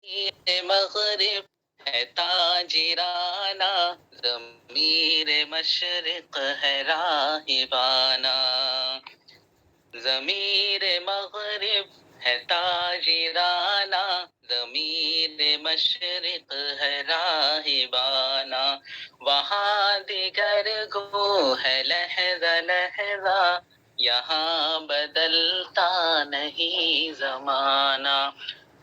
مغرب ہے تاجرانہ، ضمیر مشرق ہے راہبانہ. ضمیر مغرب ہے تاجرانہ، ضمیر مشرق ہے راہبانہ. وہاں دیگر گو ہے لحظہ لحظہ، یہاں بدلتا نہیں زمانہ.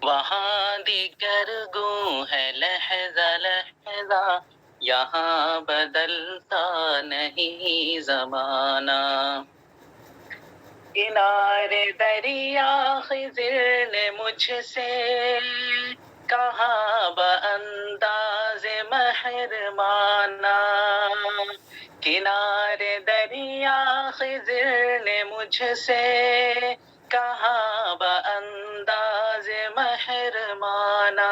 وہاں دیگر گو ہے لحظہ لحظہ، یہاں بدلتا نہیں زمانہ. کنارے دریا خضر نے مجھ سے کہا بانداز مہربانہ. کنارے دریا خضر نے مجھ سے کہا بانداز مہربانہ.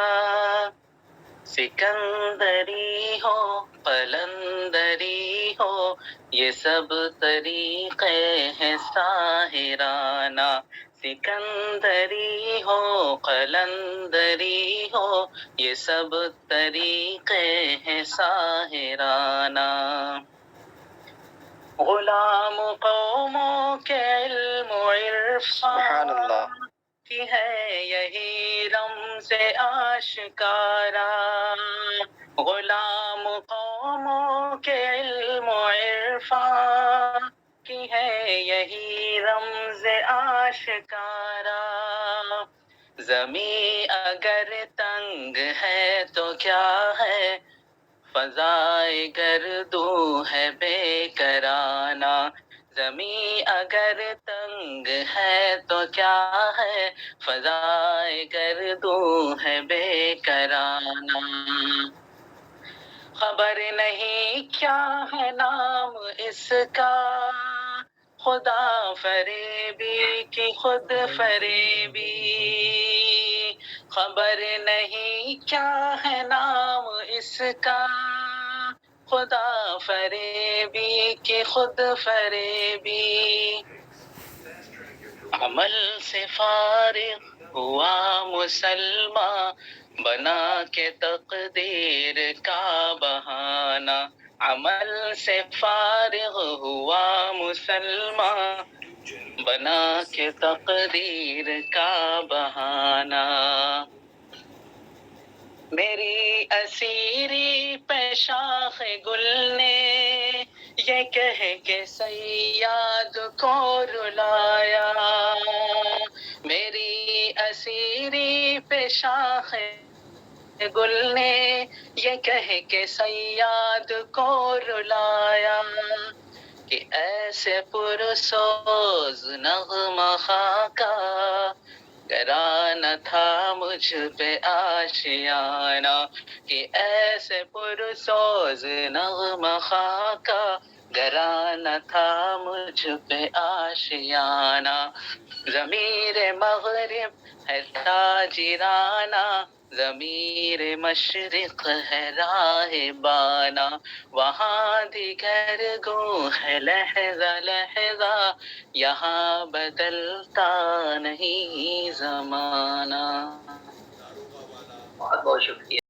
سکندری ہو قلندری ہو، یہ سب طریقے ہیں ساحرانہ. سکندری ہو قلندری ہو، یہ سب طریقے ہیں ساحرانہ. غلام قوموں کے علم و عرفان کی ہے یہی رمز آشکارا. غلام قوموں کے علم و عرفان کی ہے یہی رمز آشکارا. زمیں اگر تنگ ہے تو کیا ہے، فضائے گردو ہے بے کرانہ. زمیں اگر تنگ ہے تو کیا ہے، فضائے گردو ہے بے کرانہ. خبر نہیں کیا ہے نام اس کا، خدا فریبی کی خود فریبی. خبر نہیں کیا ہے نام اس کا، خدا فریبی کی خود فریبی. عمل سے فارغ ہوا مسلماں، بنا کے تقدیر کا بہانہ. عمل سے فارغ ہوا مسلماں، بنا کے تقدیر کا بہانہ. میری اسیری پہ شاخ گل نے یہ کہہ کے صیاد کو رلایا. میری اسیری پہ شاخ گل نے یہ کہہ کے صیاد کو رلایا، کہ ایسے پرسوز نغمہ خواں کا گرا نہ تھا مجھ پہ آشیانہ. کہ ایسے پرسوز نغمہ خواں کا گرا نہ تھا مجھ پہ آشیانہ. ضمیر مغرب ہے تاجرانہ، ضمیر مشرق ہے راہبانہ. وہاں دیگر گو ہے لحظہ لحظہ، یہاں بدلتا نہیں زمانہ. بہت بہت شکریہ.